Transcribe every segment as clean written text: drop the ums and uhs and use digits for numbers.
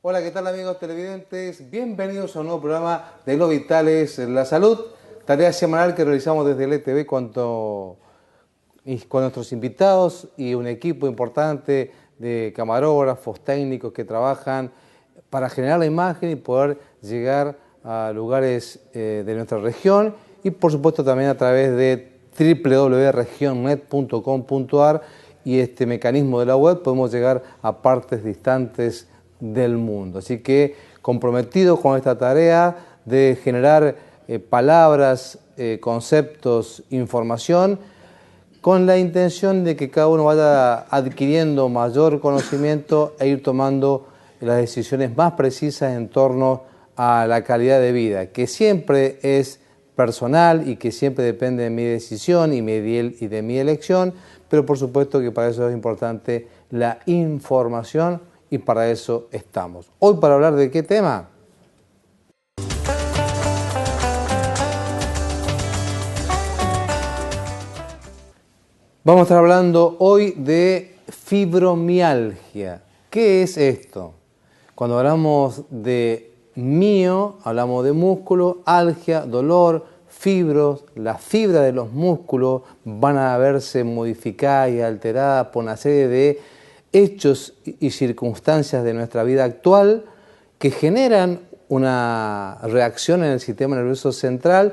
Hola, ¿qué tal amigos televidentes? Bienvenidos a un nuevo programa de Lo Vital es la Salud, tarea semanal que realizamos desde el ETV con nuestros invitados y un equipo importante de camarógrafos, técnicos que trabajan para generar la imagen y poder llegar a lugares de nuestra región y por supuesto también a través de www.regionnet.com.ar y este mecanismo de la web podemos llegar a partes distantes del mundo. Así que comprometidos con esta tarea de generar palabras, conceptos, información, con la intención de que cada uno vaya adquiriendo mayor conocimiento e ir tomando las decisiones más precisas en torno a la calidad de vida, que siempre es personal y que siempre depende de mi decisión y de mi elección, pero por supuesto que para eso es importante la información y para eso estamos. Hoy para hablar de qué tema. Vamos a estar hablando hoy de fibromialgia. ¿Qué es esto? Cuando hablamos de mio, hablamos de músculo, algia, dolor, fibros, las fibras de los músculos van a verse modificadas y alteradas por una serie de hechos y circunstancias de nuestra vida actual que generan una reacción en el sistema nervioso central,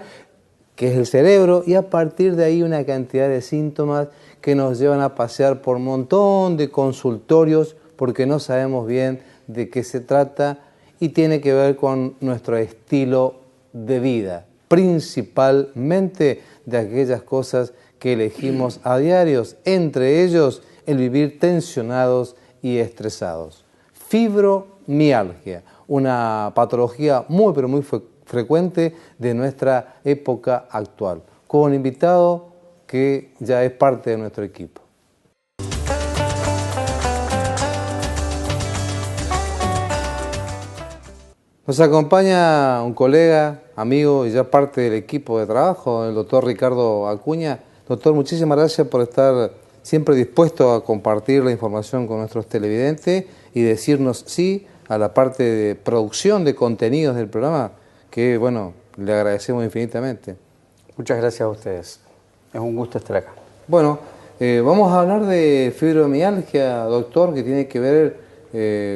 que es el cerebro, y a partir de ahí una cantidad de síntomas que nos llevan a pasear por un montón de consultorios porque no sabemos bien de qué se trata y tiene que ver con nuestro estilo de vida, principalmente de aquellas cosas que elegimos a diarios, entre ellos el vivir tensionados y estresados. Fibromialgia, una patología muy pero muy frecuente de nuestra época actual, con un invitado que ya es parte de nuestro equipo. Nos acompaña un colega, amigo y ya parte del equipo de trabajo, el doctor Ricardo Acuña. Doctor, muchísimas gracias por estar siempre dispuesto a compartir la información con nuestros televidentes y decirnos sí a la parte de producción de contenidos del programa, que bueno, le agradecemos infinitamente. Muchas gracias a ustedes. Es un gusto estar acá. Bueno, vamos a hablar de fibromialgia, doctor, que tiene que ver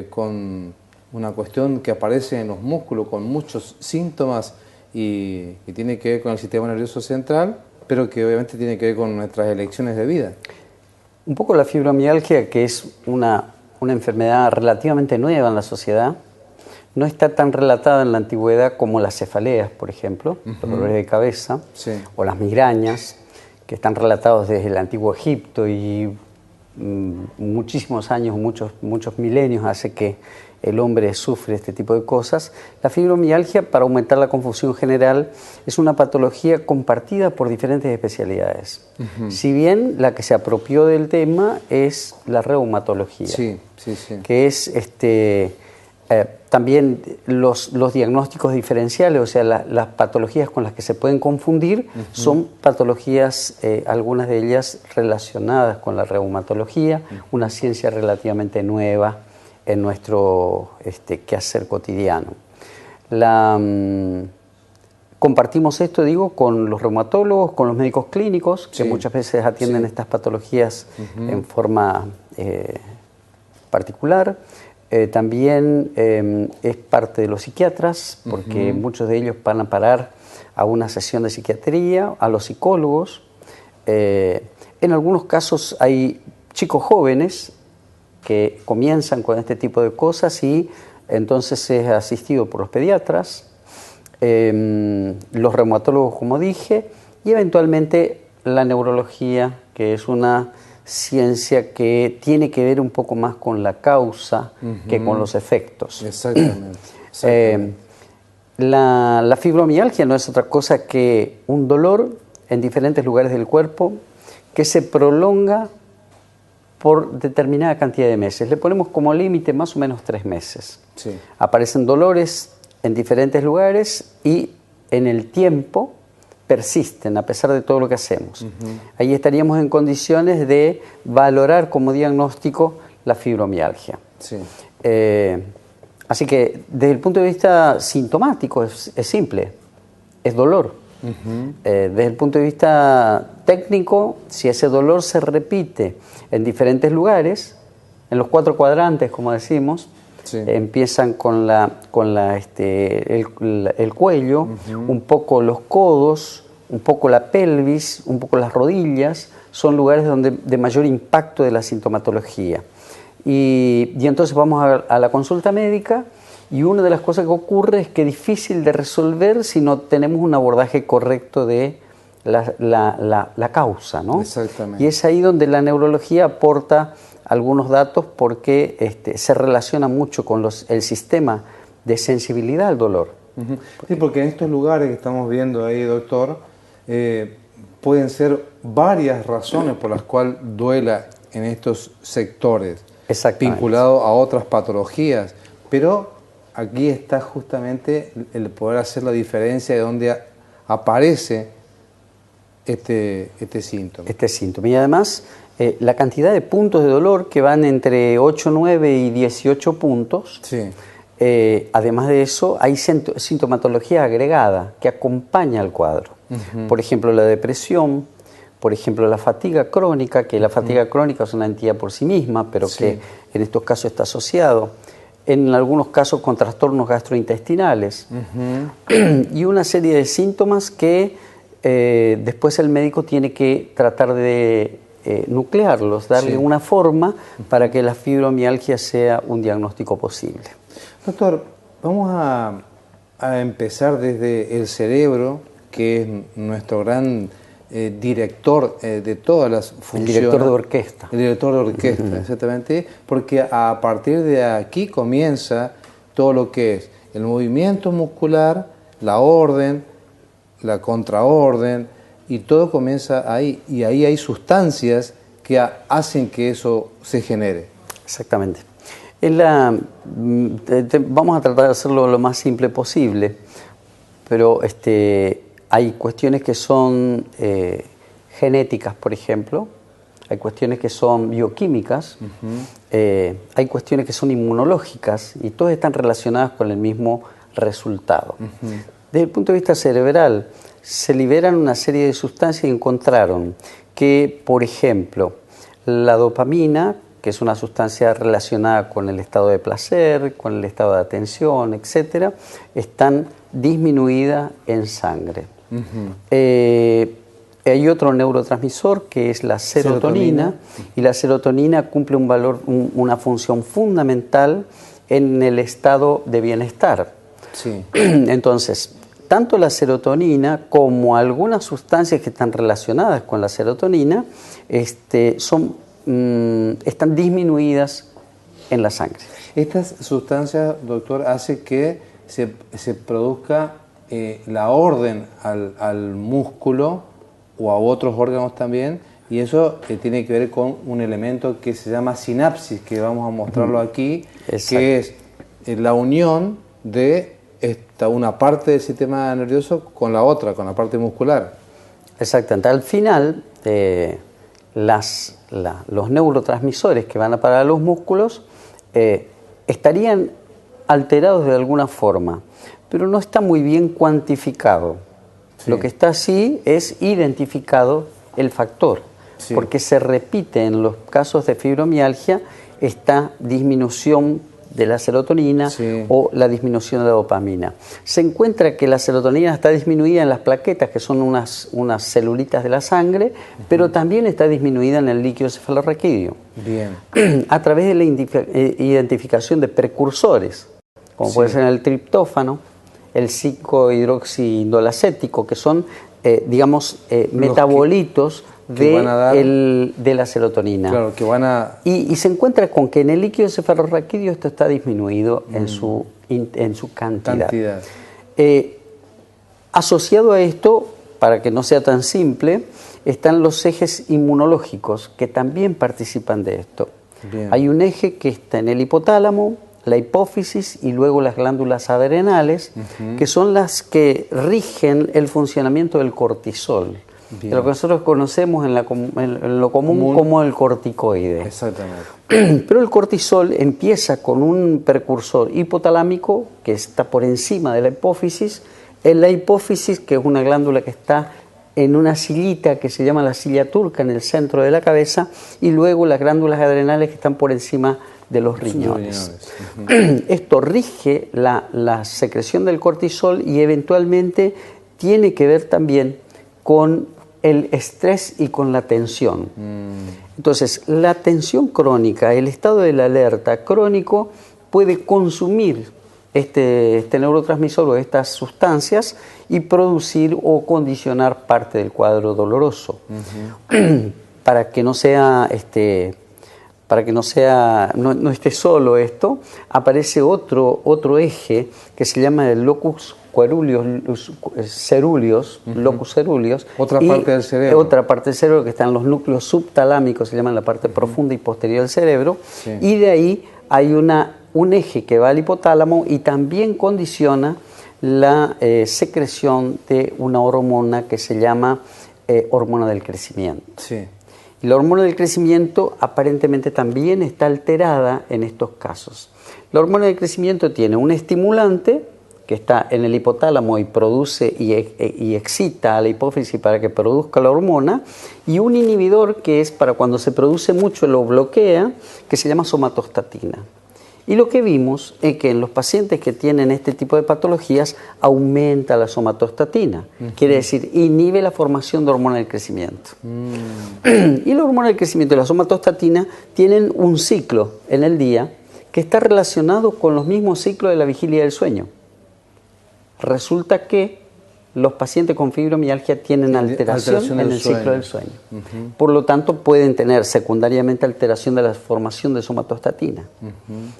con una cuestión que aparece en los músculos con muchos síntomas y tiene que ver con el sistema nervioso central, pero que obviamente tiene que ver con nuestras elecciones de vida. Un poco la fibromialgia, que es una enfermedad relativamente nueva en la sociedad, no está tan relatada en la antigüedad como las cefaleas, por ejemplo, los dolores de cabeza, sí, o las migrañas, que están relatados desde el antiguo Egipto y muchísimos años, muchos milenios hace que el hombre sufre este tipo de cosas. La fibromialgia, para aumentar la confusión general, es una patología compartida por diferentes especialidades. Si bien la que se apropió del tema es la reumatología, sí. que es también los diagnósticos diferenciales, o sea, las patologías con las que se pueden confundir son patologías, algunas de ellas relacionadas con la reumatología, una ciencia relativamente nueva en nuestro quehacer cotidiano. Compartimos esto, digo, con los reumatólogos, con los médicos clínicos, que muchas veces atienden estas patologías en forma particular. También es parte de los psiquiatras, porque muchos de ellos van a parar a una sesión de psiquiatría, a los psicólogos. En algunos casos hay chicos jóvenes que comienzan con este tipo de cosas y entonces es asistido por los pediatras, los reumatólogos, como dije, y eventualmente la neurología, que es una ciencia que tiene que ver un poco más con la causa que con los efectos. Exactamente. La fibromialgia no es otra cosa que un dolor en diferentes lugares del cuerpo que se prolonga por determinada cantidad de meses. Le ponemos como límite más o menos 3 meses. Sí. Aparecen dolores en diferentes lugares y en el tiempo persisten a pesar de todo lo que hacemos. Ahí estaríamos en condiciones de valorar como diagnóstico la fibromialgia. Sí. Así que desde el punto de vista sintomático es simple, es dolor. Desde el punto de vista técnico, si ese dolor se repite en diferentes lugares, en los 4 cuadrantes, como decimos, sí. Empiezan con el cuello, un poco los codos, un poco la pelvis, un poco las rodillas, son lugares de mayor impacto de la sintomatología. Y entonces vamos a la consulta médica, y una de las cosas que ocurre es que es difícil de resolver si no tenemos un abordaje correcto de la causa, ¿no? Exactamente. Y es ahí donde la neurología aporta algunos datos porque se relaciona mucho con el sistema de sensibilidad al dolor. Sí, porque en estos lugares que estamos viendo ahí, doctor, pueden ser varias razones por las cuales duela en estos sectores, vinculado a otras patologías, pero aquí está justamente el poder hacer la diferencia de dónde aparece este síntoma. Este síntoma. Y además, la cantidad de puntos de dolor que van entre 8, 9 y 18 puntos, sí. Además de eso, hay sintomatología agregada que acompaña al cuadro. Por ejemplo, la depresión, por ejemplo, la fatiga crónica, que la fatiga crónica es una entidad por sí misma, pero sí. que en estos casos está asociado. En algunos casos con trastornos gastrointestinales y una serie de síntomas que después el médico tiene que tratar de nuclearlos, darle sí. una forma para que la fibromialgia sea un diagnóstico posible. Doctor, vamos a empezar desde el cerebro, que es nuestro gran director de todas las funciones. El director de orquesta. El director de orquesta, exactamente, porque a partir de aquí comienza todo lo que es el movimiento muscular, la orden, la contraorden, y todo comienza ahí, y ahí hay sustancias que hacen que eso se genere. Exactamente. Vamos a tratar de hacerlo lo más simple posible, pero hay cuestiones que son genéticas, por ejemplo, hay cuestiones que son bioquímicas, hay cuestiones que son inmunológicas, y todas están relacionadas con el mismo resultado. Desde el punto de vista cerebral, se liberan una serie de sustancias y encontraron que, por ejemplo, la dopamina, que es una sustancia relacionada con el estado de placer, con el estado de atención, etc., están disminuidas en sangre. Hay otro neurotransmisor que es la serotonina. Y la serotonina cumple una función fundamental en el estado de bienestar. Sí. Entonces, tanto la serotonina como algunas sustancias que están relacionadas con la serotonina están disminuidas en la sangre. Estas sustancias, doctor, hace que se produzca la orden al músculo o a otros órganos también, y eso tiene que ver con un elemento que se llama sinapsis, que vamos a mostrarlo aquí, que es la unión de una parte del sistema nervioso con la otra, con la parte muscular. Exactamente. Al final, los neurotransmisores que van a parar a los músculos estarían alterados de alguna forma, pero no está muy bien cuantificado. Sí. Lo que está así es identificado el factor, sí. porque se repite en los casos de fibromialgia esta disminución de la serotonina sí. o la disminución de la dopamina. Se encuentra que la serotonina está disminuida en las plaquetas, que son unas celulitas de la sangre, pero también está disminuida en el líquido cefalorraquídeo. Bien. A través de la identificación de precursores, como sí. puede ser el triptófano, el 5-hidroxiindolacético, que son, metabolitos de la serotonina. Claro, que van a... Y se encuentra con que en el líquido cefalorraquídeo esto está disminuido en su cantidad. Asociado a esto, para que no sea tan simple, están los ejes inmunológicos que también participan de esto. Bien. Hay un eje que está en el hipotálamo, la hipófisis y luego las glándulas adrenales, que son las que rigen el funcionamiento del cortisol. de lo que nosotros conocemos en lo común como el corticoide. Exactamente. Pero el cortisol empieza con un precursor hipotalámico que está por encima de la hipófisis. En la hipófisis, que es una glándula que está en una sillita que se llama la silla turca en el centro de la cabeza, y luego las glándulas adrenales que están por encima de los riñones. Esto rige la secreción del cortisol y eventualmente tiene que ver también con el estrés y con la tensión. Entonces, la tensión crónica, el estado de la alerta crónico puede consumir este neurotransmisor o estas sustancias y producir o condicionar parte del cuadro doloroso. Para que no esté solo esto, aparece otro eje que se llama el locus ceruleus, locus ceruleus. Otra parte del cerebro. Otra parte del cerebro que está en los núcleos subtalámicos, se llama la parte profunda y posterior del cerebro. Sí. Y de ahí hay un eje que va al hipotálamo y también condiciona la secreción de una hormona que se llama hormona del crecimiento. Sí. Y la hormona del crecimiento aparentemente también está alterada en estos casos. La hormona del crecimiento tiene un estimulante que está en el hipotálamo y produce y excita a la hipófisis para que produzca la hormona, y un inhibidor que es para cuando se produce mucho lo bloquea, que se llama somatostatina. Y lo que vimos es que en los pacientes que tienen este tipo de patologías aumenta la somatostatina. Quiere decir, inhibe la formación de hormona del crecimiento. Y la hormona del crecimiento y la somatostatina tienen un ciclo en el día que está relacionado con los mismos ciclos de la vigilia del sueño. Resulta que los pacientes con fibromialgia tienen alteración en el ciclo del sueño. Por lo tanto, pueden tener secundariamente alteración de la formación de somatostatina.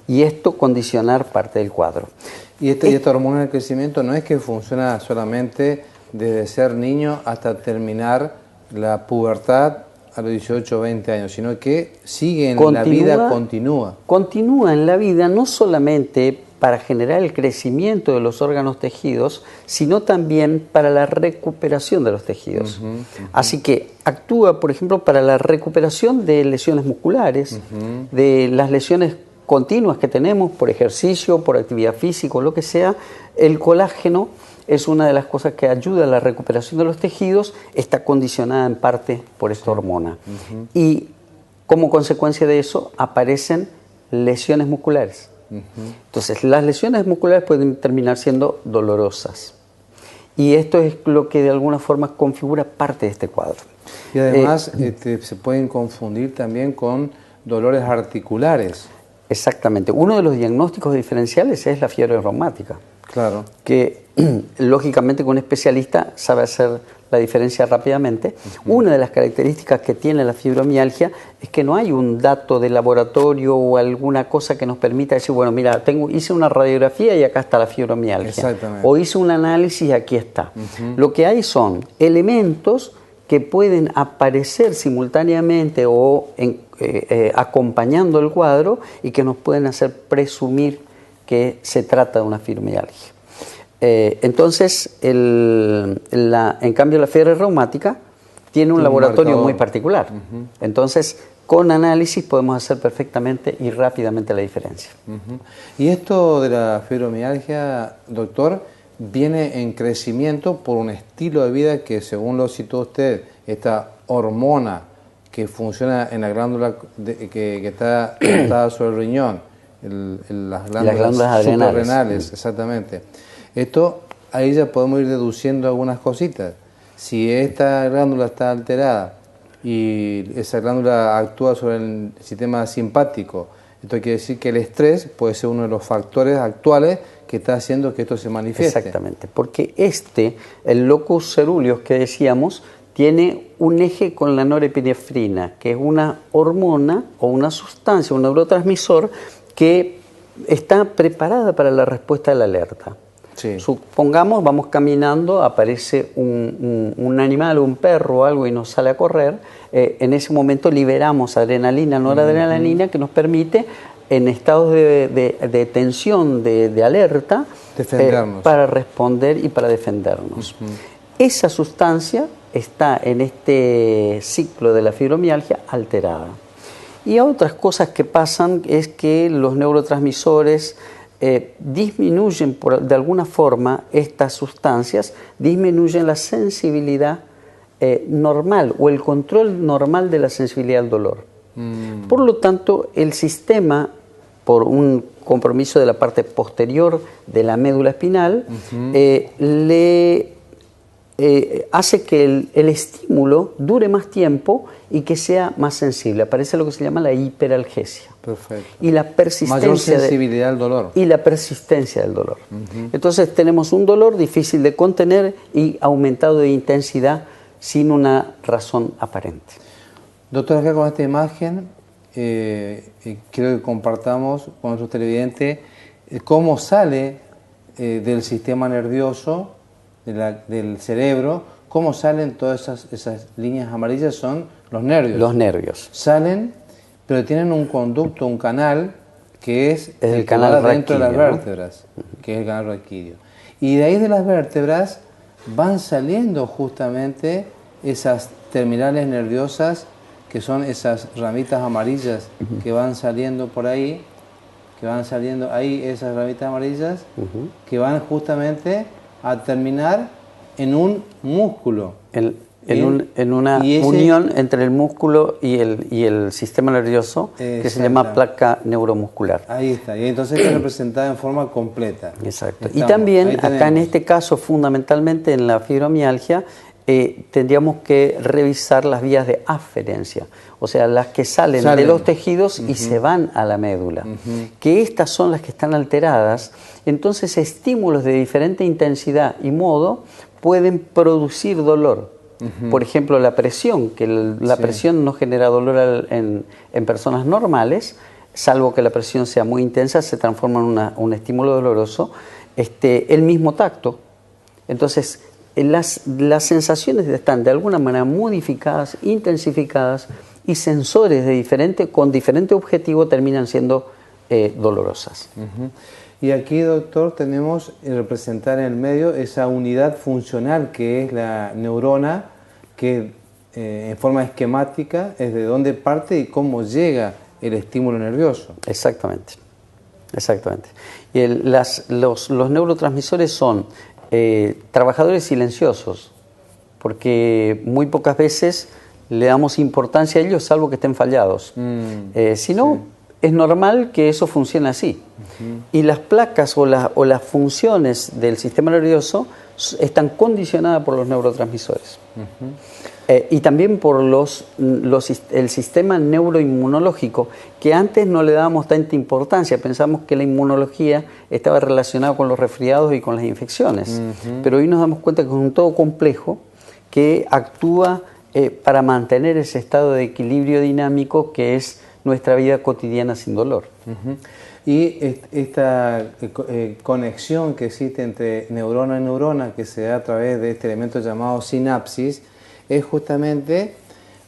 Y esto condicionar parte del cuadro. Y esta hormona del crecimiento no es que funciona solamente desde ser niño hasta terminar la pubertad a los 18 o 20 años, sino que sigue en la vida, continúa. Continúa en la vida no solamente para generar el crecimiento de los órganos tejidos, sino también para la recuperación de los tejidos. Así que actúa, por ejemplo, para la recuperación de lesiones musculares, de las lesiones continuas que tenemos por ejercicio, por actividad física o lo que sea. El colágeno es una de las cosas que ayuda a la recuperación de los tejidos, está condicionada en parte por esta hormona. Y como consecuencia de eso aparecen lesiones musculares. Entonces, las lesiones musculares pueden terminar siendo dolorosas. Y esto es lo que de alguna forma configura parte de este cuadro. Y además se pueden confundir también con dolores articulares. Exactamente. Uno de los diagnósticos diferenciales es la fiebre reumática. Claro. Que lógicamente con un especialista sabe hacer la diferencia rápidamente. Una de las características que tiene la fibromialgia es que no hay un dato de laboratorio o alguna cosa que nos permita decir, bueno, mira, hice una radiografía y acá está la fibromialgia. Exactamente. O hice un análisis y aquí está. Lo que hay son elementos que pueden aparecer simultáneamente o acompañando el cuadro y que nos pueden hacer presumir que se trata de una fibromialgia. Entonces, en cambio la fiebre reumática tiene un laboratorio muy particular. Entonces, con análisis podemos hacer perfectamente y rápidamente la diferencia. Y esto de la fibromialgia, doctor, viene en crecimiento por un estilo de vida que, según lo citó usted, esta hormona que funciona en la glándula que está montada sobre el riñón, las glándulas suprarrenales, exactamente. Esto, ahí ya podemos ir deduciendo algunas cositas. Si esta glándula está alterada y esa glándula actúa sobre el sistema simpático, esto quiere decir que el estrés puede ser uno de los factores actuales que está haciendo que esto se manifieste. Exactamente, porque el locus ceruleus que decíamos, tiene un eje con la norepinefrina, que es una hormona o una sustancia, un neurotransmisor que está preparada para la respuesta a la alerta. Sí. Supongamos, vamos caminando, aparece un animal, un perro o algo y nos sale a correr. En ese momento liberamos adrenalina, noradrenalina, que nos permite, en estados de tensión, de alerta, defendernos, para responder y para defendernos. Esa sustancia está en este ciclo de la fibromialgia alterada. Y otras cosas que pasan es que los neurotransmisores disminuyen de alguna forma estas sustancias, disminuyen la sensibilidad normal o el control normal de la sensibilidad al dolor. Por lo tanto, el sistema, por un compromiso de la parte posterior de la médula espinal, hace que el estímulo dure más tiempo y que sea más sensible. Aparece lo que se llama la hiperalgesia. Perfecto. Y la persistencia. Mayor sensibilidad al dolor. Y la persistencia del dolor. Entonces tenemos un dolor difícil de contener y aumentado de intensidad sin una razón aparente. Doctor, acá con esta imagen quiero que compartamos con nuestros televidentes cómo sale del sistema nervioso, del cerebro, cómo salen todas esas líneas amarillas, son los nervios. Los nervios. Salen, pero tienen un conducto, un canal, que es el canal dentro de las raquídeo, vértebras, ¿no? Que es el canal raquídeo. Y de ahí de las vértebras van saliendo justamente esas terminales nerviosas, que son esas ramitas amarillas que van saliendo por ahí, esas ramitas amarillas, que van justamente a terminar en un músculo. En una unión entre el músculo y el sistema nervioso, que se llama placa neuromuscular. Ahí está, y entonces está representada en forma completa. Exacto. Y también, acá en este caso, fundamentalmente en la fibromialgia, tendríamos que revisar las vías de aferencia, o sea, las que salen de los tejidos y se van a la médula, que estas son las que están alteradas. Entonces, estímulos de diferente intensidad y modo pueden producir dolor. Por ejemplo, la presión, que la presión no genera dolor en personas normales, salvo que la presión sea muy intensa, se transforma en un estímulo doloroso. El mismo tacto. Entonces, las sensaciones están de alguna manera modificadas, intensificadas, y sensores con diferente objetivo terminan siendo dolorosas. Y aquí, doctor, tenemos representar en el medio esa unidad funcional que es la neurona, que en forma esquemática es de dónde parte y cómo llega el estímulo nervioso. Exactamente, exactamente. Y los neurotransmisores son trabajadores silenciosos, porque muy pocas veces le damos importancia a ellos, salvo que estén fallados. Si no, es normal que eso funcione así. Y las placas o las funciones del sistema nervioso están condicionadas por los neurotransmisores. Y también por el sistema neuroinmunológico, que antes no le dábamos tanta importancia. Pensamos que la inmunología estaba relacionada con los resfriados y con las infecciones. Pero hoy nos damos cuenta que es un todo complejo que actúa para mantener ese estado de equilibrio dinámico que es nuestra vida cotidiana sin dolor. Y esta conexión que existe entre neurona y neurona, que se da a través de este elemento llamado sinapsis, es justamente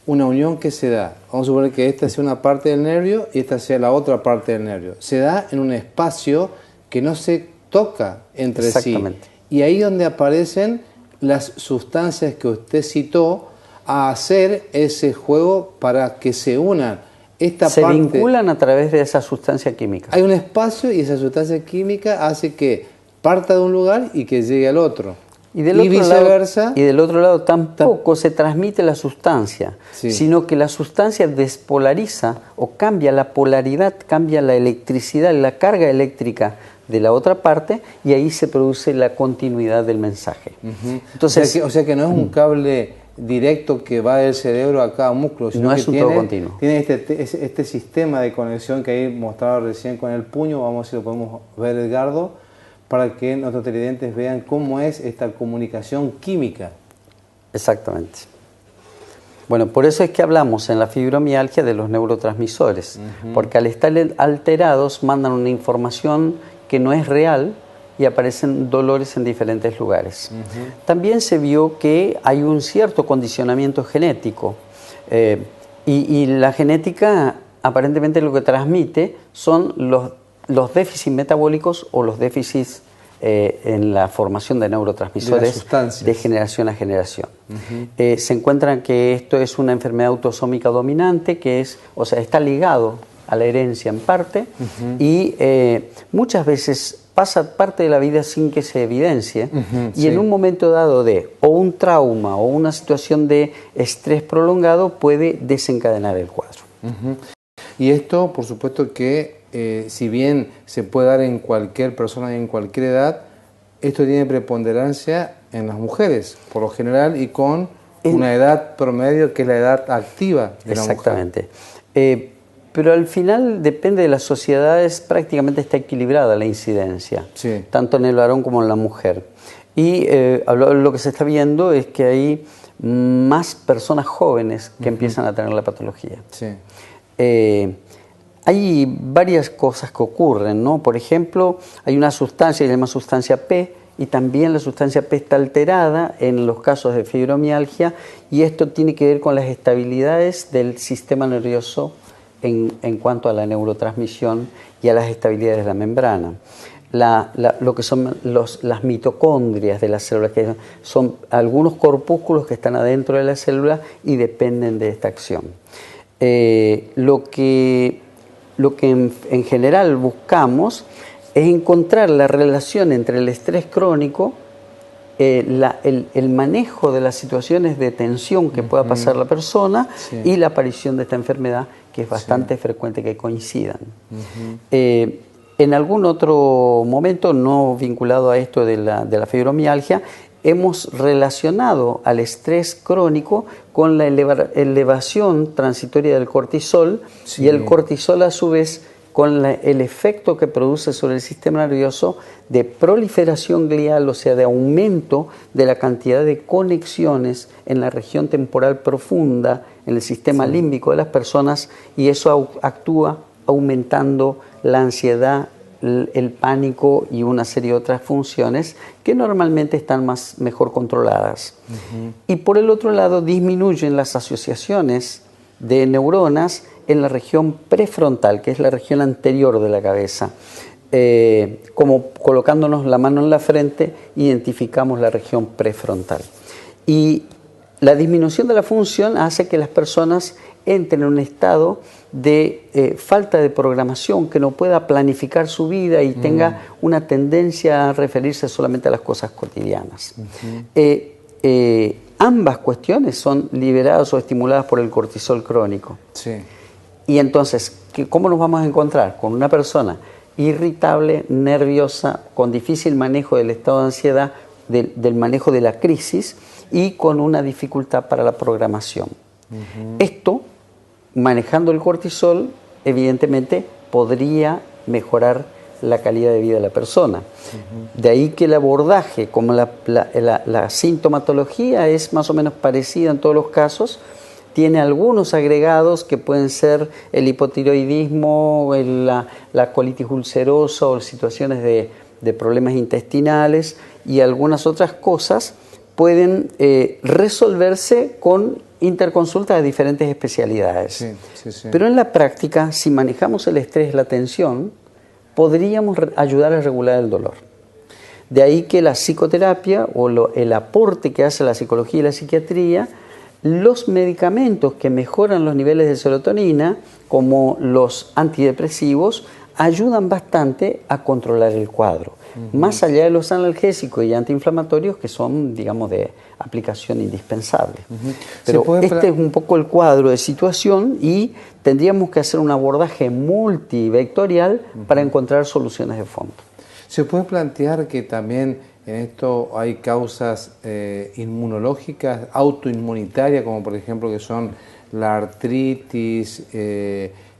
una unión que se da. Vamos a suponer que esta sea una parte del nervio y esta sea la otra parte del nervio. Se da en un espacio que no se toca entre sí. Y ahí donde aparecen las sustancias que usted citó a hacer ese juego para que se unan. Se vinculan a través de esa sustancia química. Hay un espacio y esa sustancia química hace que parta de un lugar y que llegue al otro. Y viceversa. Y del otro lado tampoco se transmite la sustancia, sino que la sustancia despolariza o cambia la polaridad, cambia la electricidad, la carga eléctrica de la otra parte, y ahí se produce la continuidad del mensaje. Entonces, o sea que no es un cable directo que va del cerebro a cada músculo, sino no que es un todo continuo. Tiene este sistema de conexión que ahí mostraba recién con el puño. Vamos a ver si lo podemos ver, Edgardo, para que nuestros televidentes vean cómo es esta comunicación química. Exactamente. Bueno, por eso es que hablamos en la fibromialgia de los neurotransmisores, porque al estar alterados mandan una información que no es real y aparecen dolores en diferentes lugares. También se vio que hay un cierto condicionamiento genético y la genética aparentemente lo que transmite son los déficits metabólicos o los déficits en la formación de neurotransmisores de generación a generación. Se encuentran que esto es una enfermedad autosómica dominante, que es, o sea, está ligado a la herencia en parte, y muchas veces pasa parte de la vida sin que se evidencie, y en un momento dado de o un trauma o una situación de estrés prolongado puede desencadenar el cuadro. Y esto, por supuesto que, si bien se puede dar en cualquier persona y en cualquier edad, esto tiene preponderancia en las mujeres, por lo general, y con una edad promedio que es la edad activa de la mujer. Exactamente. Pero al final depende de las sociedades, prácticamente está equilibrada la incidencia, tanto en el varón como en la mujer. Y lo que se está viendo es que hay más personas jóvenes que empiezan a tener la patología. Hay varias cosas que ocurren, ¿no? Por ejemplo, hay una sustancia que se llama sustancia P, y también la sustancia P está alterada en los casos de fibromialgia, y esto tiene que ver con las estabilidades del sistema nervioso en cuanto a la neurotransmisión y a las estabilidades de la membrana. Lo que son las mitocondrias de las células, que son algunos corpúsculos que están adentro de la célula y dependen de esta acción. Lo que en general buscamos es encontrar la relación entre el estrés crónico, el manejo de las situaciones de tensión que pueda pasar la persona y la aparición de esta enfermedad, que es bastante frecuente que coincidan. En algún otro momento, no vinculado a esto de la fibromialgia, hemos relacionado al estrés crónico con la elevación transitoria del cortisol, y el cortisol a su vez con el efecto que produce sobre el sistema nervioso de proliferación glial, o sea, de aumento de la cantidad de conexiones en la región temporal profunda, en el sistema límbico de las personas, y eso actúa aumentando la ansiedad, el pánico y una serie de otras funciones que normalmente están mejor controladas. Y por el otro lado, disminuyen las asociaciones de neuronas en la región prefrontal, que es la región anterior de la cabeza. Como colocándonos la mano en la frente, identificamos la región prefrontal. Y la disminución de la función hace que las personas entren en un estado de falta de programación, que no pueda planificar su vida y tenga una tendencia a referirse solamente a las cosas cotidianas. Ambas cuestiones son liberadas o estimuladas por el cortisol crónico. Y entonces, ¿cómo nos vamos a encontrar? Con una persona irritable, nerviosa, con difícil manejo del estado de ansiedad, del manejo de la crisis, y con una dificultad para la programación. Esto, manejando el cortisol, evidentemente podría mejorar la calidad de vida de la persona. De ahí que el abordaje, como la sintomatología es más o menos parecida en todos los casos, tiene algunos agregados que pueden ser el hipotiroidismo, la colitis ulcerosa o situaciones de problemas intestinales, y algunas otras cosas pueden resolverse con interconsultas de diferentes especialidades. Pero en la práctica, si manejamos el estrés, la tensión, podríamos ayudar a regular el dolor. De ahí que la psicoterapia o el aporte que hace la psicología y la psiquiatría, los medicamentos que mejoran los niveles de serotonina, como los antidepresivos, ayudan bastante a controlar el cuadro. Más allá de los analgésicos y antiinflamatorios, que son, digamos, de aplicación indispensable. Pero este es un poco el cuadro de situación, y tendríamos que hacer un abordaje multivectorial para encontrar soluciones de fondo. ¿Se puede plantear que también en esto hay causas inmunológicas, autoinmunitarias, como por ejemplo que son la artritis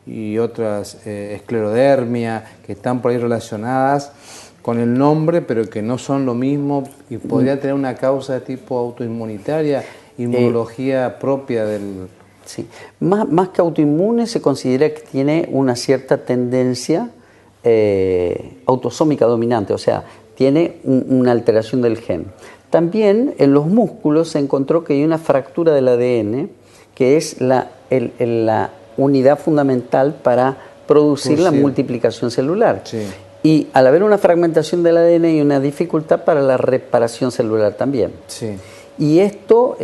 y otras, esclerodermia, que están por ahí relacionadas con el nombre, pero que no son lo mismo, y podría tener una causa de tipo autoinmunitaria, inmunología propia del... Sí, más que autoinmune se considera que tiene una cierta tendencia autosómica dominante, o sea, tiene una alteración del gen. También en los músculos se encontró que hay una fractura del ADN, que es la unidad fundamental para producir la multiplicación celular. Y al haber una fragmentación del ADN hay una dificultad para la reparación celular también. Sí. Y esto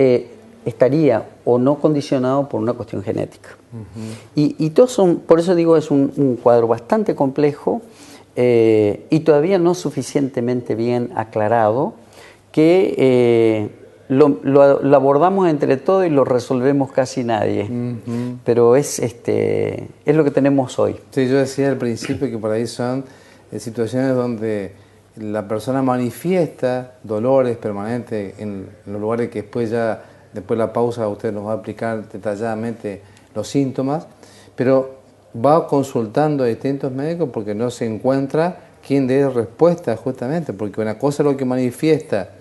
estaría o no condicionado por una cuestión genética. Y todos son, por eso digo, es un cuadro bastante complejo y todavía no suficientemente bien aclarado, que lo abordamos entre todos y lo resolvemos casi nadie. Pero es lo que tenemos hoy. Sí, yo decía al principio que por ahí son situaciones donde la persona manifiesta dolores permanentes en los lugares que después de la pausa usted nos va a explicar detalladamente los síntomas, pero va consultando a distintos médicos porque no se encuentra quien dé respuesta justamente, porque una cosa es lo que manifiesta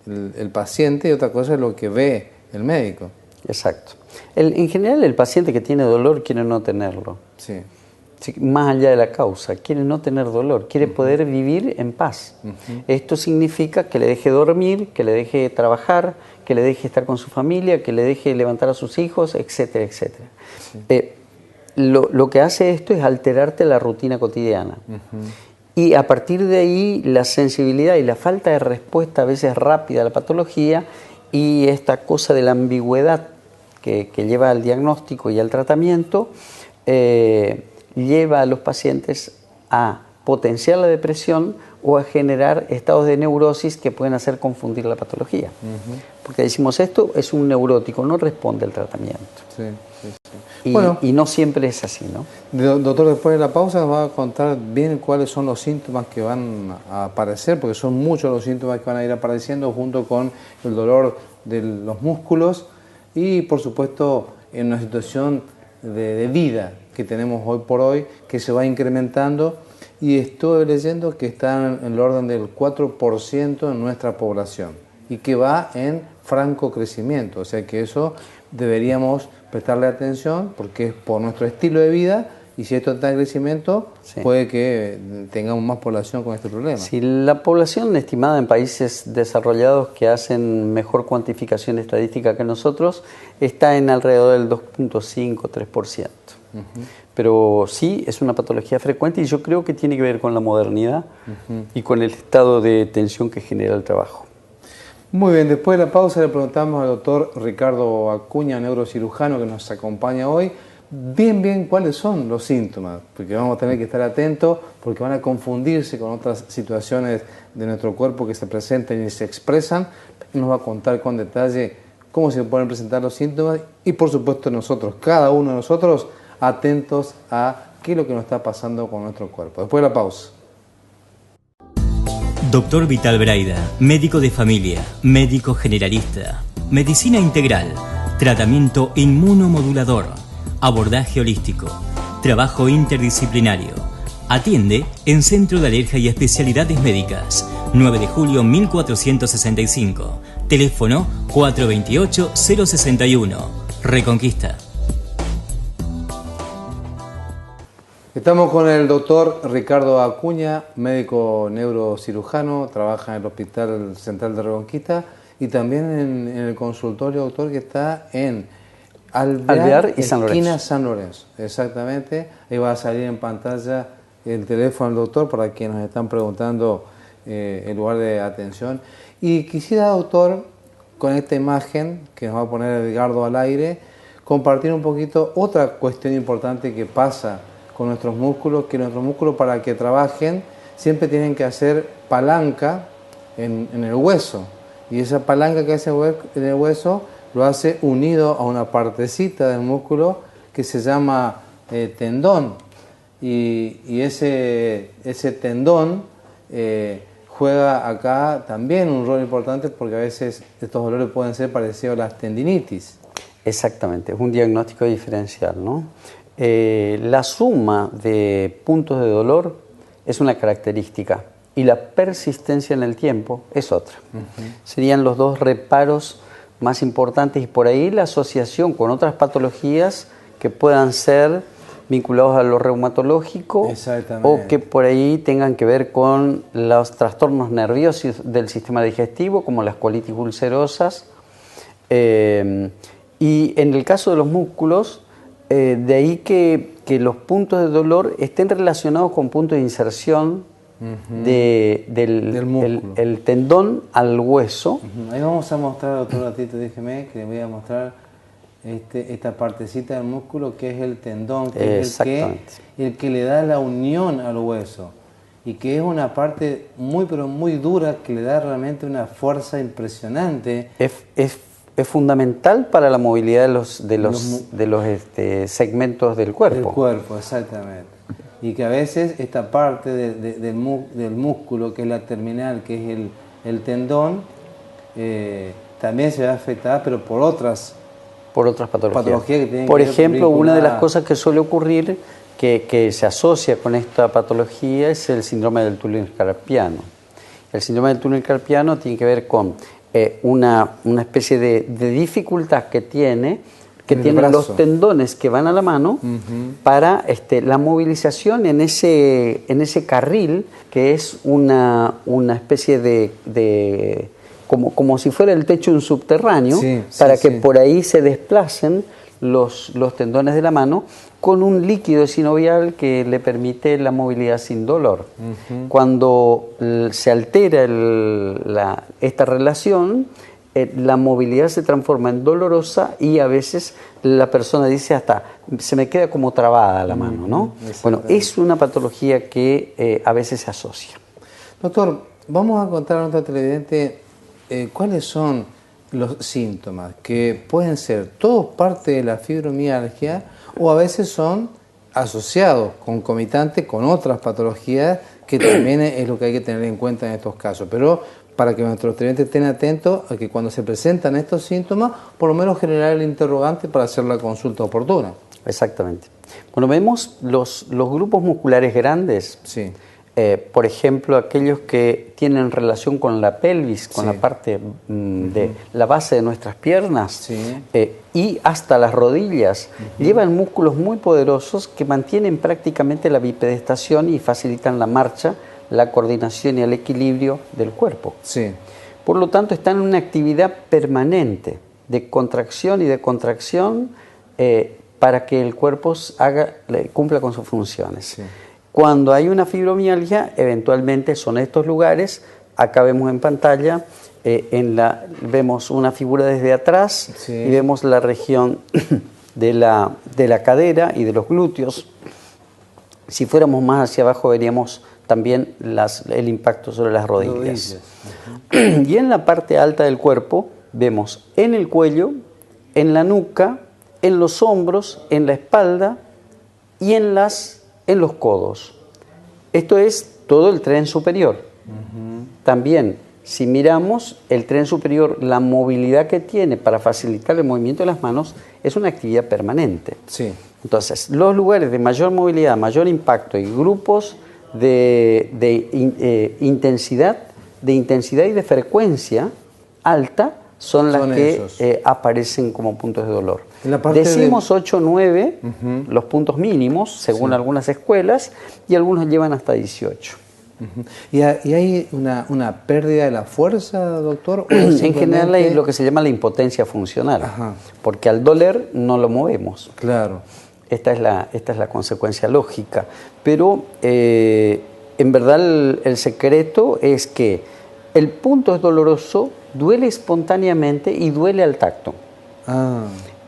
el paciente y otra cosa es lo que ve el médico. Exacto. En general el paciente que tiene dolor quiere no tenerlo. Sí. Más allá de la causa, quiere no tener dolor, quiere poder vivir en paz. Esto significa que le deje dormir, que le deje trabajar, que le deje estar con su familia, que le deje levantar a sus hijos, etcétera, etcétera. Sí. Lo que hace esto es alterarte la rutina cotidiana. Y a partir de ahí la sensibilidad y la falta de respuesta a veces rápida a la patología y esta cosa de la ambigüedad que lleva al diagnóstico y al tratamiento lleva a los pacientes a potenciar la depresión o a generar estados de neurosis que pueden hacer confundir la patología. Porque decimos, esto es un neurótico, no responde al tratamiento. Sí, sí, sí. Y no siempre es así, ¿no? Doctor, después de la pausa nos va a contar bien cuáles son los síntomas que van a aparecer, porque son muchos los síntomas que van a ir apareciendo junto con el dolor de los músculos y, por supuesto, en una situación de vida que tenemos hoy por hoy, que se va incrementando, y estoy leyendo que está en el orden del 4% en nuestra población y que va en franco crecimiento, o sea que eso deberíamos prestarle atención porque es por nuestro estilo de vida y si esto está en crecimiento sí, puede que tengamos más población con este problema. Sí, la población estimada en países desarrollados que hacen mejor cuantificación estadística que nosotros está en alrededor del 2.5-3%. Pero sí, es una patología frecuente y yo creo que tiene que ver con la modernidad y con el estado de tensión que genera el trabajo. Muy bien, después de la pausa le preguntamos al doctor Ricardo Acuña, neurocirujano que nos acompaña hoy, bien cuáles son los síntomas, porque vamos a tener que estar atentos porque van a confundirse con otras situaciones de nuestro cuerpo que se presentan y se expresan. Nos va a contar con detalle cómo se pueden presentar los síntomas y por supuesto nosotros, cada uno de nosotros, atentos a qué es lo que nos está pasando con nuestro cuerpo. Después de la pausa. Doctor Vital Braida, médico de familia, médico generalista, medicina integral, tratamiento inmunomodulador, abordaje holístico, trabajo interdisciplinario. Atiende en Centro de Alergia y Especialidades Médicas, 9 de julio 1465, teléfono 428-061, Reconquista. Estamos con el doctor Ricardo Acuña, médico neurocirujano, trabaja en el Hospital Central de Reconquista y también en el consultorio, doctor, que está en Alvear y San Lorenzo. Esquina San Lorenzo, exactamente. Ahí va a salir en pantalla el teléfono del doctor para quienes nos están preguntando el lugar de atención. Y quisiera, doctor, con esta imagen que nos va a poner Edgardo al aire, compartir un poquito otra cuestión importante que pasa con nuestros músculos, que nuestros músculos para que trabajen siempre tienen que hacer palanca en el hueso y esa palanca que hace en el hueso lo hace unido a una partecita del músculo que se llama tendón y ese tendón juega acá también un rol importante porque a veces estos dolores pueden ser parecidos a las tendinitis. Exactamente, es un diagnóstico diferencial, ¿no? La suma de puntos de dolor es una característica y la persistencia en el tiempo es otra. Serían los dos reparos más importantes y por ahí la asociación con otras patologías que puedan ser vinculados a lo reumatológico o que por ahí tengan que ver con los trastornos nerviosos del sistema digestivo como las colitis ulcerosas y en el caso de los músculos de ahí que los puntos de dolor estén relacionados con puntos de inserción del músculo. el tendón al hueso. Ahí vamos a mostrar otro ratito, déjeme, que le voy a mostrar esta partecita del músculo que es el tendón, que es el que le da la unión al hueso y que es una parte pero muy dura que le da realmente una fuerza impresionante. Es fundamental para la movilidad de los segmentos del cuerpo. Del cuerpo, exactamente. Y que a veces esta parte del músculo, que es la terminal, que es el tendón, también se ve afectada, pero por otras patologías que tienen por que ver ejemplo, con una de las cosas que suele ocurrir que se asocia con esta patología es el síndrome del túnel carpiano. El síndrome del túnel carpiano tiene que ver con una especie de dificultad que tienen los tendones que van a la mano para la movilización en ese carril que es una especie de como si fuera el techo de un subterráneo, para que por ahí se desplacen los tendones de la mano con un líquido sinovial que le permite la movilidad sin dolor. Cuando se altera esta relación, la movilidad se transforma en dolorosa y a veces la persona dice hasta se me queda como trabada la mano, ¿no? Bueno, es una patología que a veces se asocia. Doctor, vamos a contar a nuestro televidente cuáles son los síntomas que pueden ser todos parte de la fibromialgia o a veces son asociados, concomitantes con otras patologías que también es lo que hay que tener en cuenta en estos casos. Pero para que nuestros televidentes estén atentos a que cuando se presentan estos síntomas, por lo menos generar el interrogante para hacer la consulta oportuna. Exactamente. Bueno, vemos los grupos musculares grandes. Sí. Por ejemplo, aquellos que tienen relación con la pelvis, con la parte de la base de nuestras piernas y hasta las rodillas, llevan músculos muy poderosos que mantienen prácticamente la bipedestación y facilitan la marcha, la coordinación y el equilibrio del cuerpo. Sí. Por lo tanto, están en una actividad permanente de contracción y de contracción para que el cuerpo cumpla con sus funciones. Sí. Cuando hay una fibromialgia, eventualmente son estos lugares. Acá vemos en pantalla, vemos una figura desde atrás y vemos la región de la cadera y de los glúteos. Si fuéramos más hacia abajo veríamos también el impacto sobre las rodillas. Y en la parte alta del cuerpo vemos en el cuello, en la nuca, en los hombros, en la espalda y en los codos. Esto es todo el tren superior. También, si miramos el tren superior, la movilidad que tiene para facilitar el movimiento de las manos es una actividad permanente. Sí. Entonces, los lugares de mayor movilidad, mayor impacto y grupos de intensidad y de frecuencia alta son las que aparecen como puntos de dolor. Decimos 8 o 9 los puntos mínimos, según algunas escuelas, y algunos llevan hasta 18. ¿Y hay una pérdida de la fuerza, doctor? ¿O en general hay lo que se llama la impotencia funcional, porque al doler no lo movemos. Claro. Esta es la consecuencia lógica. Pero en verdad el secreto es que el punto es doloroso, duele espontáneamente y duele al tacto.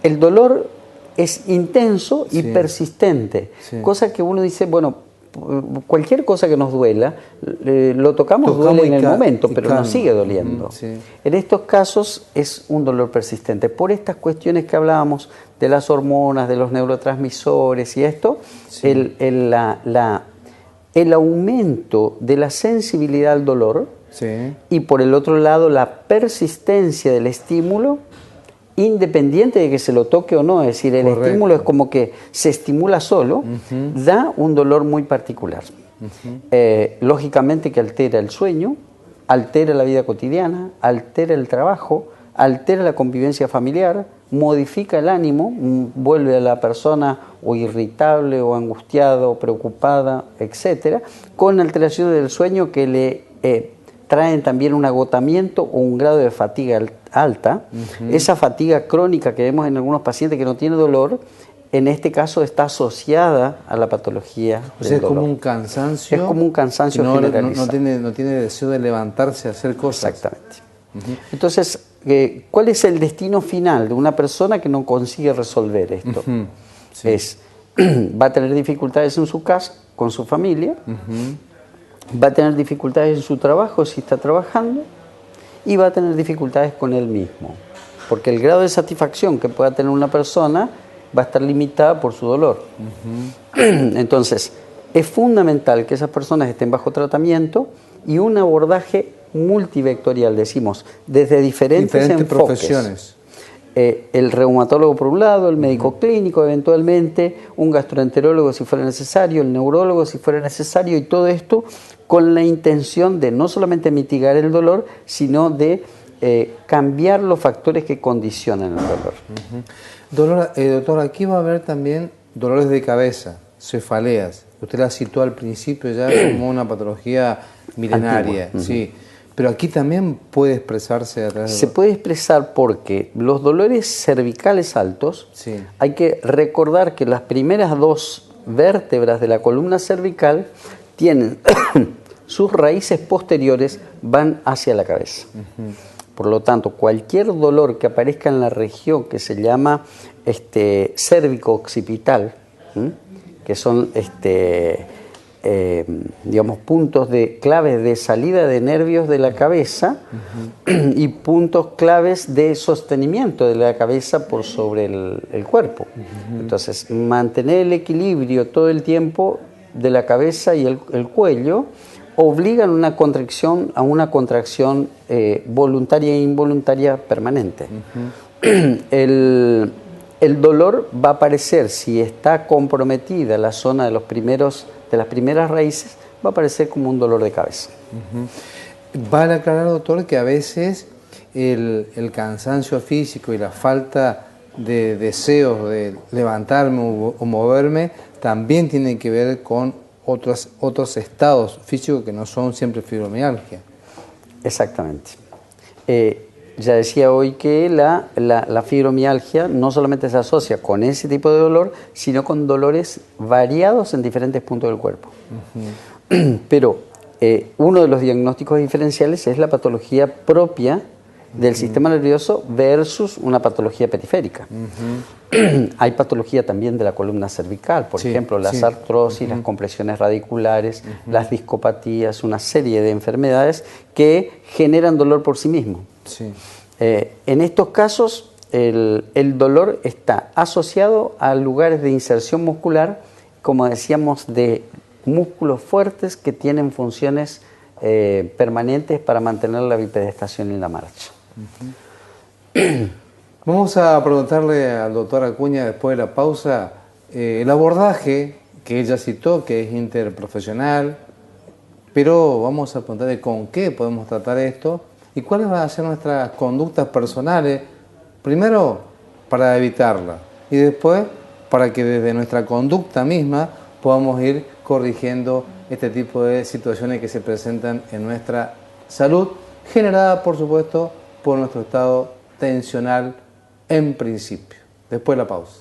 El dolor es intenso y persistente, cosa que uno dice, bueno, cualquier cosa que nos duela, lo tocamos duele en el momento, pero nos sigue doliendo. En estos casos es un dolor persistente. Por estas cuestiones que hablábamos de las hormonas, de los neurotransmisores y esto, el aumento de la sensibilidad al dolor y por el otro lado la persistencia del estímulo, independiente de que se lo toque o no, es decir, el estímulo es como que se estimula solo, da un dolor muy particular. Lógicamente que altera el sueño, altera la vida cotidiana, altera el trabajo, altera la convivencia familiar, modifica el ánimo, vuelve a la persona o irritable o angustiada o preocupada, etc., con alteraciones del sueño que le traen también un agotamiento o un grado de fatiga alta. Esa fatiga crónica que vemos en algunos pacientes que no tiene dolor en este caso está asociada a la patología O sea, del es como dolor. un cansancio. Es como un cansancio que generalizado. no tiene deseo de levantarse a hacer cosas. Exactamente. Entonces, ¿cuál es el destino final de una persona que no consigue resolver esto? Sí. Va a tener dificultades en su casa, con su familia, va a tener dificultades en su trabajo si está trabajando, y va a tener dificultades con él mismo. Porque el grado de satisfacción que pueda tener una persona va a estar limitada por su dolor. Entonces, es fundamental que esas personas estén bajo tratamiento y un abordaje multivectorial, decimos, desde diferentes enfoques. profesiones. El reumatólogo por un lado, el médico clínico eventualmente, un gastroenterólogo si fuera necesario, el neurólogo si fuera necesario, y todo esto con la intención de no solamente mitigar el dolor, sino de cambiar los factores que condicionan el dolor. Doctor, aquí va a haber también dolores de cabeza, cefaleas. Usted la citó al principio ya como una patología milenaria. Antigua. Sí. Pero aquí también puede expresarse a través de... Se puede expresar porque los dolores cervicales altos, Sí. hay que recordar que las primeras dos vértebras de la columna cervical tienen sus raíces posteriores van hacia la cabeza. Por lo tanto, cualquier dolor que aparezca en la región que se llama cérvico-occipital, que son digamos, puntos claves de salida de nervios de la cabeza y puntos claves de sostenimiento de la cabeza por sobre el cuerpo. Entonces, mantener el equilibrio todo el tiempo de la cabeza y el cuello obligan a una contracción voluntaria e involuntaria permanente. El dolor va a aparecer, si está comprometida la zona de las primeras raíces, va a aparecer como un dolor de cabeza. Vale aclarar, doctor, que a veces el cansancio físico y la falta de deseos de levantarme o moverme también tiene que ver con otros estados físicos que no son siempre fibromialgia. Exactamente. Ya decía hoy que la fibromialgia no solamente se asocia con ese tipo de dolor, sino con dolores variados en diferentes puntos del cuerpo. Pero uno de los diagnósticos diferenciales es la patología propia del sistema nervioso versus una patología periférica. Hay patología también de la columna cervical, por ejemplo, las artrosis, las compresiones radiculares, las discopatías, una serie de enfermedades que generan dolor por sí mismo. Sí. En estos casos, el dolor está asociado a lugares de inserción muscular, como decíamos, de músculos fuertes que tienen funciones permanentes para mantener la bipedestación en la marcha. Vamos a preguntarle al doctor Acuña, después de la pausa, el abordaje que ella citó, que es interprofesional, pero vamos a preguntarle con qué podemos tratar esto y cuáles van a ser nuestras conductas personales, primero para evitarla y después para que desde nuestra conducta misma podamos ir corrigiendo este tipo de situaciones que se presentan en nuestra salud, generada por supuesto por nuestro estado tensional en principio. Después de la pausa.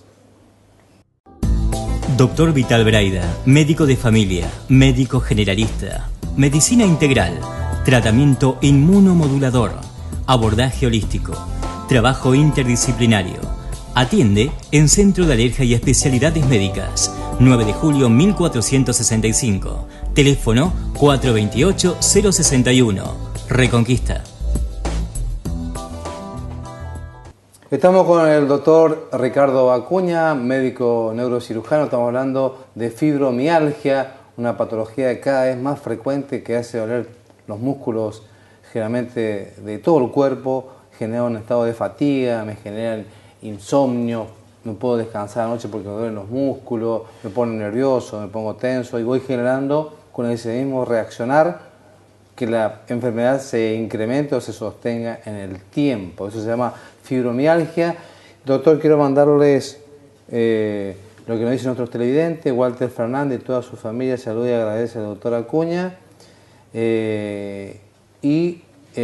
Doctor Vital Braida, médico de familia, médico generalista, medicina integral, tratamiento inmunomodulador, abordaje holístico, trabajo interdisciplinario. Atiende en Centro de Alergia y Especialidades Médicas, 9 de julio 1465, teléfono 428-061, Reconquista. Estamos con el doctor Ricardo Acuña, médico neurocirujano. Estamos hablando de fibromialgia, una patología cada vez más frecuente que hace doler los músculos generalmente de todo el cuerpo, genera un estado de fatiga, me genera insomnio, no puedo descansar anoche porque me duelen los músculos, me pongo nervioso, me pongo tenso y voy generando con ese mismo reaccionar que la enfermedad se incremente o se sostenga en el tiempo. Eso se llama fibromialgia. Doctor, quiero mandarles lo que nos dicen nuestros televidentes. Walter Fernández y toda su familia saluda y agradece al doctor Acuña.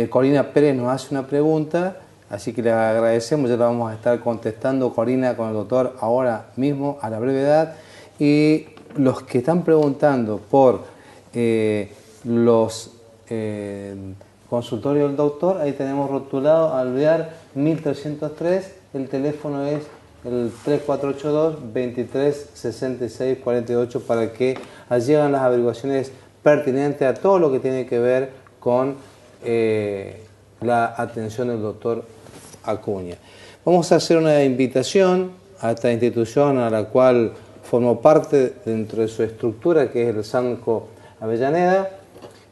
Corina Pérez nos hace una pregunta Así que le agradecemos, ya lo vamos a estar contestando, Corina, con el doctor ahora mismo, a la brevedad. Y los que están preguntando por los consultorios del doctor, ahí tenemos rotulado Alvear 1303, el teléfono es el 3482-236648 para que allí hagan las averiguaciones pertinentes a todo lo que tiene que ver con la atención del doctor Acuña. Vamos a hacer una invitación a esta institución a la cual formó parte dentro de su estructura, que es el SANCO Avellaneda.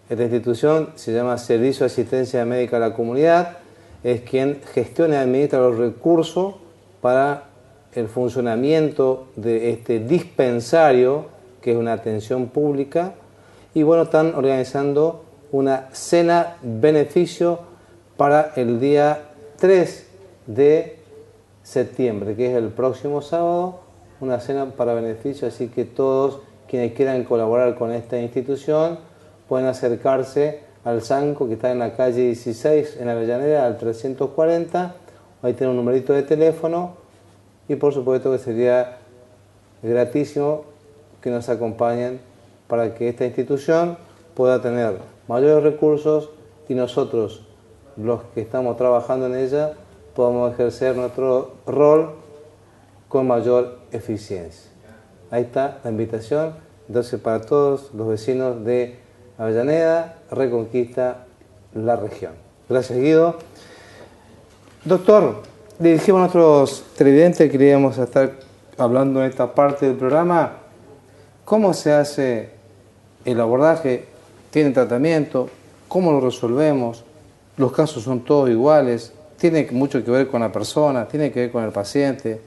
Esta institución se llama Servicio de Asistencia Médica a la Comunidad, es quien gestiona y administra los recursos para el funcionamiento de este dispensario, que es una atención pública, y bueno, están organizando una cena beneficio para el día 3 de septiembre, que es el próximo sábado, una cena para beneficio, así que todos quienes quieran colaborar con esta institución pueden acercarse al SANCO, que está en la calle 16 en Avellaneda, al 340, ahí tiene un numerito de teléfono, y por supuesto que sería gratísimo que nos acompañen para que esta institución pueda tener mayores recursos y nosotros, los que estamos trabajando en ella, podamos ejercer nuestro rol con mayor eficiencia. Ahí está la invitación, entonces, para todos los vecinos de Avellaneda, Reconquista, la región. Gracias, Guido. Doctor, dirigimos a nuestros televidentes que queríamos estar hablando en esta parte del programa. ¿Cómo se hace el abordaje? ¿Tiene tratamiento? ¿Cómo lo resolvemos? ¿Los casos son todos iguales? ¿Tiene mucho que ver con la persona? ¿Tiene que ver con el paciente?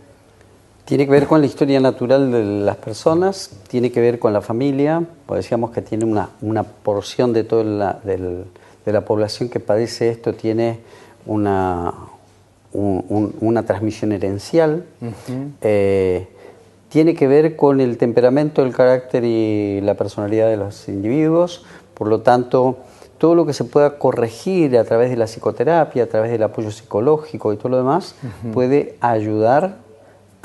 Tiene que ver con la historia natural de las personas, tiene que ver con la familia, pues decíamos que tiene una porción de toda de la población que padece esto, tiene una transmisión herencial, tiene que ver con el temperamento, el carácter y la personalidad de los individuos, por lo tanto, todo lo que se pueda corregir a través de la psicoterapia, a través del apoyo psicológico y todo lo demás, puede ayudar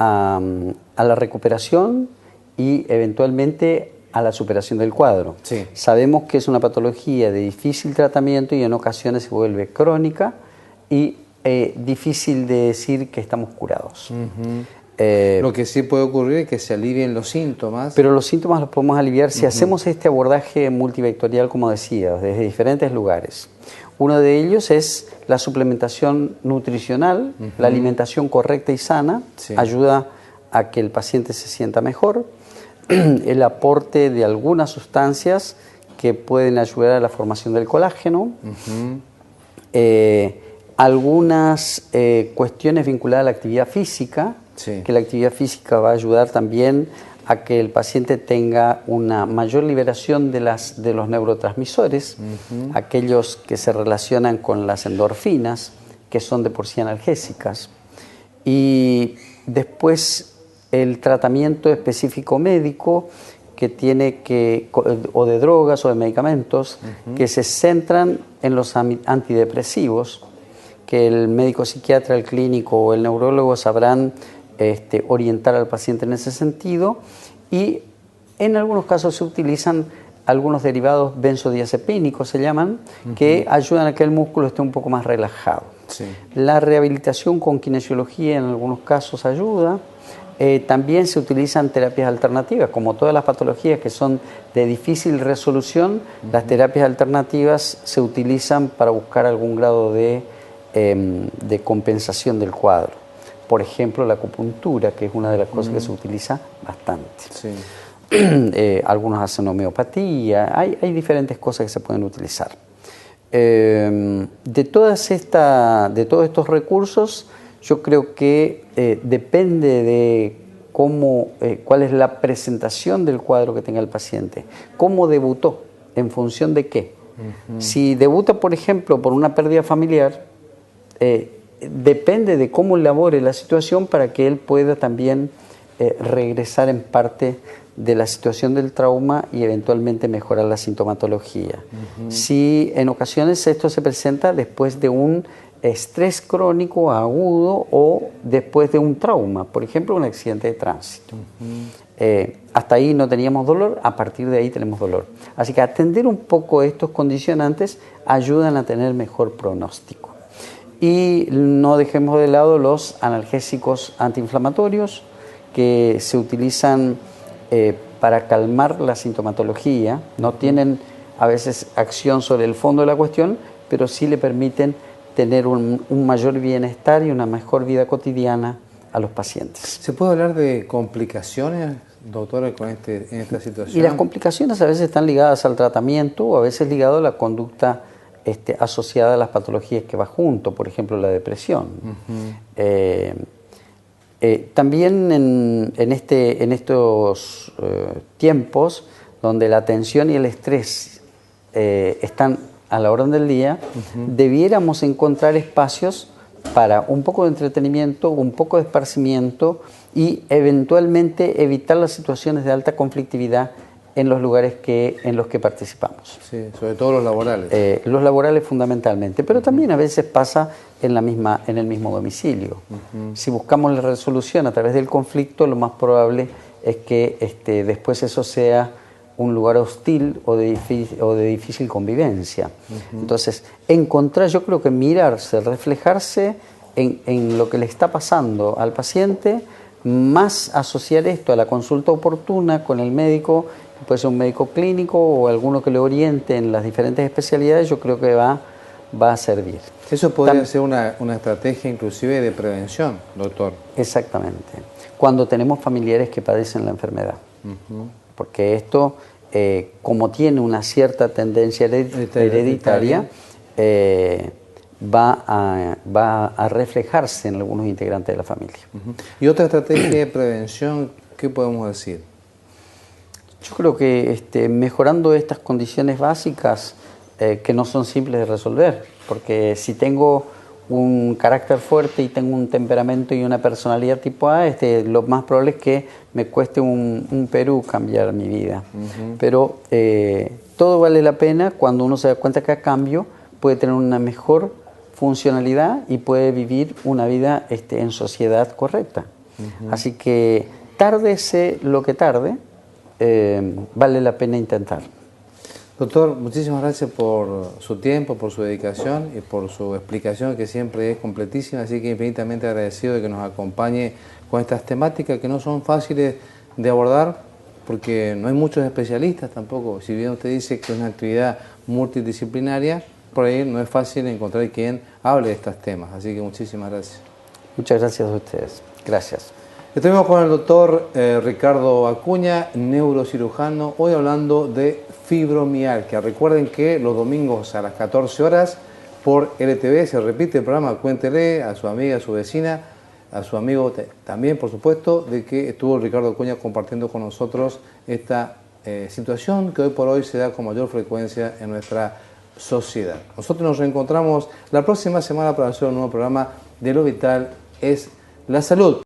a la recuperación y eventualmente a la superación del cuadro. Sí. Sabemos que es una patología de difícil tratamiento y en ocasiones se vuelve crónica y difícil de decir que estamos curados. Lo que sí puede ocurrir es que se alivien los síntomas. Pero los síntomas los podemos aliviar si hacemos este abordaje multivectorial, como decía, desde diferentes lugares. Uno de ellos es la suplementación nutricional, la alimentación correcta y sana, ayuda a que el paciente se sienta mejor. El aporte de algunas sustancias que pueden ayudar a la formación del colágeno. Algunas cuestiones vinculadas a la actividad física, que la actividad física va a ayudar también a que el paciente tenga una mayor liberación de los neurotransmisores, aquellos que se relacionan con las endorfinas, que son de por sí analgésicas. Y después el tratamiento específico médico que tiene o de drogas o de medicamentos, que se centran en los antidepresivos, que el médico psiquiatra, el clínico o el neurólogo sabrán orientar al paciente en ese sentido, y en algunos casos se utilizan algunos derivados benzodiazepínicos, se llaman, que ayudan a que el músculo esté un poco más relajado. La rehabilitación con kinesiología en algunos casos ayuda. También se utilizan terapias alternativas, como todas las patologías que son de difícil resolución, las terapias alternativas se utilizan para buscar algún grado de compensación del cuadro. Por ejemplo, la acupuntura, que es una de las cosas que se utiliza bastante. Algunos hacen homeopatía, hay diferentes cosas que se pueden utilizar. De todos estos recursos, yo creo que depende de cuál es la presentación del cuadro que tenga el paciente, cómo debutó, en función de qué. Si debuta, por ejemplo, por una pérdida familiar, depende de cómo elabore la situación para que él pueda también regresar en parte de la situación del trauma y eventualmente mejorar la sintomatología. Si en ocasiones esto se presenta después de un estrés crónico agudo o después de un trauma, por ejemplo, un accidente de tránsito. Hasta ahí no teníamos dolor, a partir de ahí tenemos dolor. Así que atender un poco estos condicionantes ayudan a tener mejor pronóstico. Y no dejemos de lado los analgésicos antiinflamatorios que se utilizan para calmar la sintomatología. No tienen a veces acción sobre el fondo de la cuestión, pero sí le permiten tener un mayor bienestar y una mejor vida cotidiana a los pacientes. ¿Se puede hablar de complicaciones, doctora, en esta situación? Y las complicaciones a veces están ligadas al tratamiento o a veces ligadas a la conducta asociada a las patologías que va junto, por ejemplo la depresión. También en estos tiempos donde la tensión y el estrés están a la orden del día, debiéramos encontrar espacios para un poco de entretenimiento, un poco de esparcimiento y eventualmente evitar las situaciones de alta conflictividad en los lugares en los que participamos. Sí, sobre todo los laborales. Los laborales fundamentalmente, pero también a veces pasa en el mismo domicilio. Si buscamos la resolución a través del conflicto, lo más probable es que después eso sea un lugar hostil o de difícil convivencia. Entonces, yo creo que mirarse, reflejarse en lo que le está pasando al paciente, más asociar esto a la consulta oportuna con el médico, puede ser un médico clínico o alguno que le oriente en las diferentes especialidades, yo creo que va a servir. Eso podría ser una estrategia inclusive de prevención, doctor. Exactamente. Cuando tenemos familiares que padecen la enfermedad. Porque esto, como tiene una cierta tendencia hereditaria, va a reflejarse en algunos integrantes de la familia. ¿Y otra estrategia de prevención, qué podemos decir? Yo creo que mejorando estas condiciones básicas que no son simples de resolver, porque si tengo un carácter fuerte y tengo un temperamento y una personalidad tipo A, lo más probable es que me cueste un Perú cambiar mi vida. Pero todo vale la pena cuando uno se da cuenta que a cambio puede tener una mejor funcionalidad y puede vivir una vida en sociedad correcta. Así que tárdese lo que tarde, vale la pena intentar. Doctor, muchísimas gracias por su tiempo, por su dedicación y por su explicación, que siempre es completísima, así que infinitamente agradecido de que nos acompañe con estas temáticas que no son fáciles de abordar, porque no hay muchos especialistas tampoco. Si bien usted dice que es una actividad multidisciplinaria, por ahí no es fácil encontrar quien hable de estos temas, así que muchísimas gracias. Muchas gracias a ustedes. Gracias. Estuvimos con el doctor Ricardo Acuña, neurocirujano, hoy hablando de fibromialgia. Recuerden que los domingos a las 14 horas por LTV se repite el programa. Cuéntele a su amiga, a su vecina, a su amigo también, por supuesto, de que estuvo Ricardo Acuña compartiendo con nosotros esta situación que hoy por hoy se da con mayor frecuencia en nuestra sociedad. Nosotros nos reencontramos la próxima semana para hacer un nuevo programa de Lo Vital es la Salud.